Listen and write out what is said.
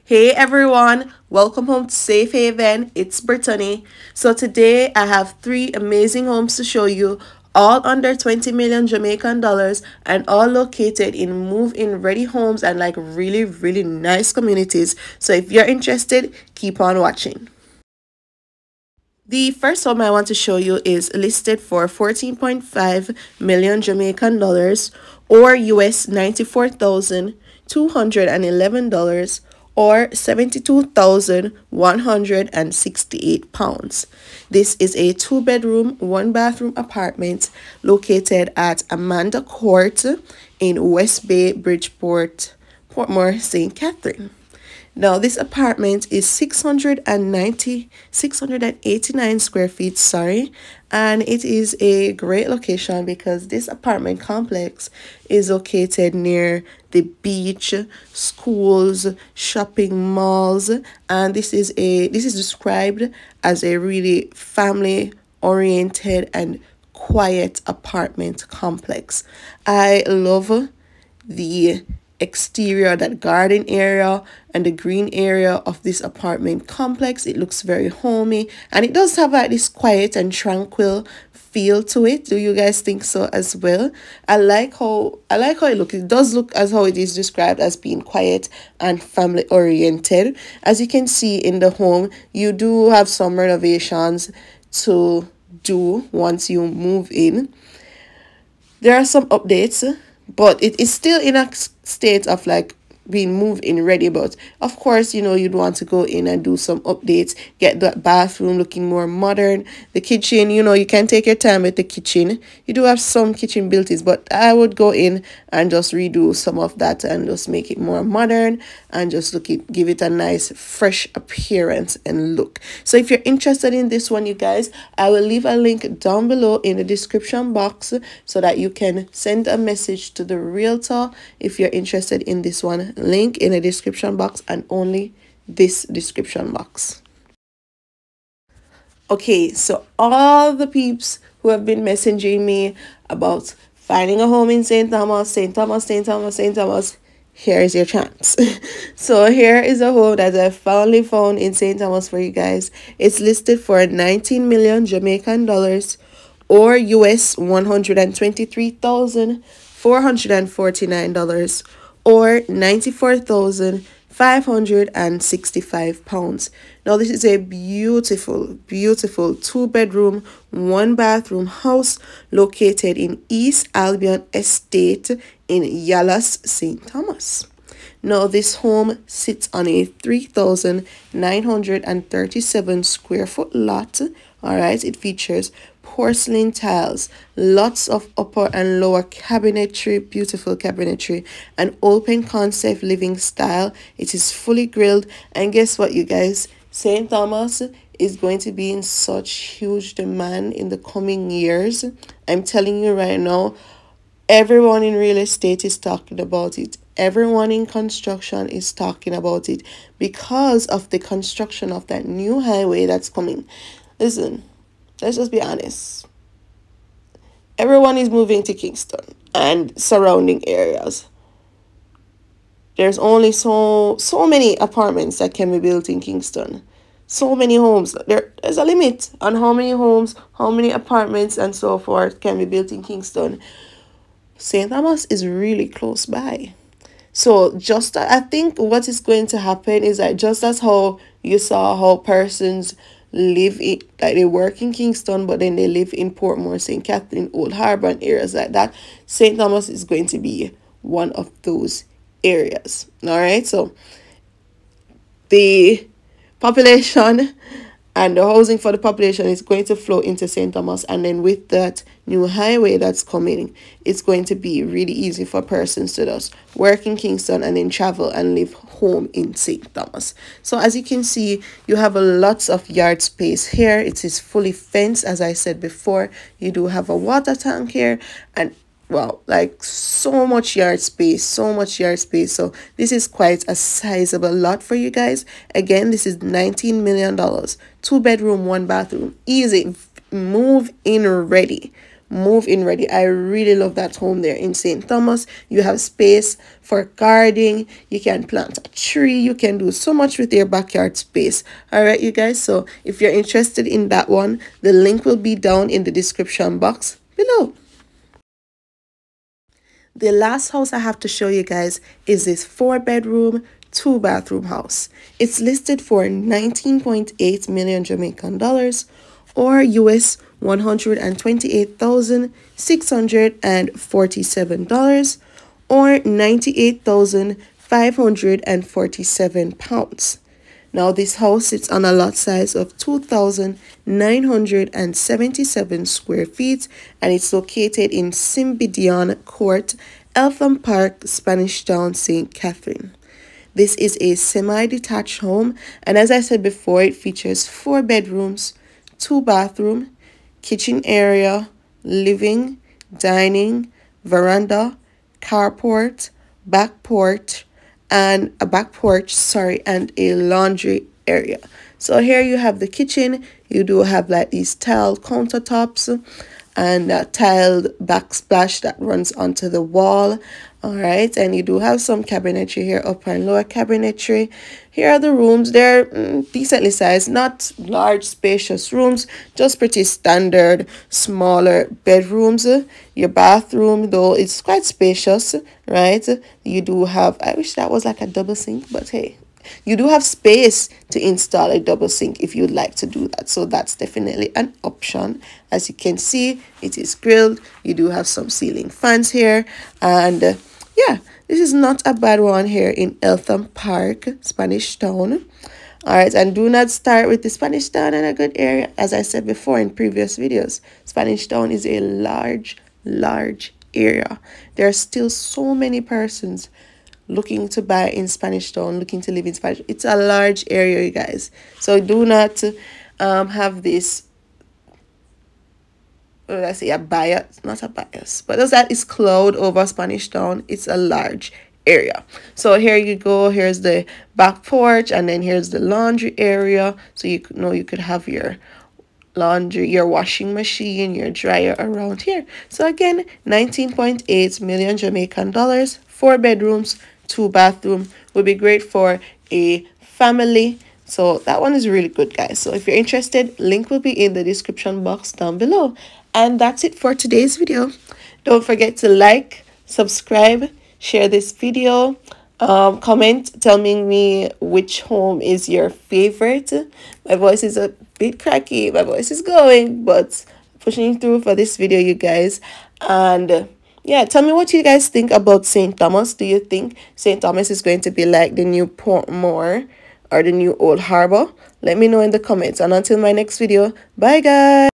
Hey everyone, welcome home to Safe Haven. It's Brittany. So today I have three amazing homes to show you, all under 20 million Jamaican dollars and all located in move-in ready homes and like really nice communities. So if you're interested, keep on watching. The first home I want to show you is listed for 14.5 million Jamaican dollars or US $94,211 or 72,168 pounds. This is a two-bedroom, one-bathroom apartment located at Amanda Court in West Bay, Bridgeport, Portmore, St. Catherine. Now, this apartment is 689 square feet, sorry, and it is a great location because this apartment complex is located near the beach, schools, shopping malls, and this is described as a really family oriented and quiet apartment complex. I love the exterior, that garden area and the green area of this apartment complex. It looks very homey and it does have like this quiet and tranquil feel to it. Do you guys think so as well? I like how it looks. It does look as how it is described as being quiet and family oriented. As you can see in the home, you do have some renovations to do once you move in. There are some updates, but it is still in a state of like being moved in ready. But of course, you know, you'd want to go in and do some updates, get the bathroom looking more modern. The kitchen, you know, you can take your time with the kitchen. You do have some kitchen built-ins, but I would go in and just redo some of that and just make it more modern and just give it a nice fresh appearance and look. So if you're interested in this one, you guys, I will leave a link down below in the description box so that you can send a message to the realtor if you're interested in this one. Link in the description box and only this description box. Okay, so all the peeps who have been messaging me about finding a home in St. Thomas, here is your chance. So here is a home that I finally found in St. Thomas for you guys. It's listed for 19 million Jamaican dollars or US $123,449 or 94,565 pounds. Now this is a beautiful two-bedroom, one-bathroom house located in East Albion Estate in Yallas, St. Thomas. Now this home sits on a 3,937 square foot lot. All right, it features porcelain tiles, lots of upper and lower cabinetry, beautiful cabinetry, an open concept living style. It is fully grilled, and guess what, you guys? St. Thomas is going to be in such huge demand in the coming years. I'm telling you right now, everyone in real estate is talking about it. Everyone in construction is talking about it because of the construction of that new highway that's coming. Listen, let's just be honest. Everyone is moving to Kingston and surrounding areas. There's only so many apartments that can be built in Kingston. So many homes. There's a limit on how many homes, how many apartments and so forth can be built in Kingston. St. Thomas is really close by. So I think what is going to happen is that just as how you saw how persons live in, like they work in Kingston but then they live in Portmore, St. Catherine, Old Harbour and areas like that, St. Thomas is going to be one of those areas. All right, so the population and the housing for the population is going to flow into St. Thomas, and then with that new highway that's coming, it's going to be really easy for persons to just work in Kingston and then travel and live home in St. Thomas. So as you can see, you have a lots of yard space here. It is fully fenced, as I said before. You do have a water tank here, and wow, like so much yard space. So this is quite a sizable lot for you guys. Again, this is $19 million, two bedroom, one bathroom, easy, move in ready. move in ready. I really love that home there in St. Thomas. You have space for gardening. You can plant a tree. You can do so much with your backyard space. All right, you guys. So if you're interested in that one, the link will be down in the description box below. The last house I have to show you guys is this 4-bedroom, 2-bathroom house. It's listed for 19.8 million Jamaican dollars, or US $128,647, or 98,547 pounds. Now this house sits on a lot size of 2,977 square feet, and it's located in Simbidion Court, Eltham Park, Spanish Town, St. Catherine. This is a semi-detached home, and as I said before, it features 4 bedrooms, 2 bathrooms, kitchen area, living, dining, veranda, carport, back porch, and and a laundry area. So here you have the kitchen. You do have like these tiled countertops and a tiled backsplash that runs onto the wall. All right, and you do have some cabinetry here, upper and lower cabinetry. Here are the rooms. They're decently sized, not large spacious rooms, just pretty standard smaller bedrooms. Your bathroom though, it's quite spacious, right? You do have, I wish that was like a double sink, but hey, you do have space to install a double sink if you'd like to do that. So that's definitely an option. As you can see, it is grilled. You do have some ceiling fans here. And yeah, this is not a bad one here in Eltham Park, Spanish Town. All right, and do not start with the Spanish Town in a good area. As I said before in previous videos, Spanish Town is a large area. There are still so many persons looking to buy in Spanish Town, looking to live in Spanish. It's a large area, you guys. So do not have this, what did I say, a bias, not a bias, but as that is cloud over Spanish Town. It's a large area. So here you go. Here's the back porch, and then here's the laundry area. So you could know you could have your laundry, your washing machine, your dryer around here. So again, 19.8 million Jamaican dollars, 4 bedrooms, 2 bathroom, would be great for a family. So that one is really good, guys. So if you're interested, link will be in the description box down below. And that's it for today's video. Don't forget to like, subscribe, share this video, comment telling me which home is your favorite. My voice is a bit cracky, my voice is going, but pushing through for this video, you guys. And yeah, tell me what you guys think about St. Thomas. Do you think St. Thomas is going to be like the new Portmore or the new Old Harbor? Let me know in the comments. And until my next video, bye guys.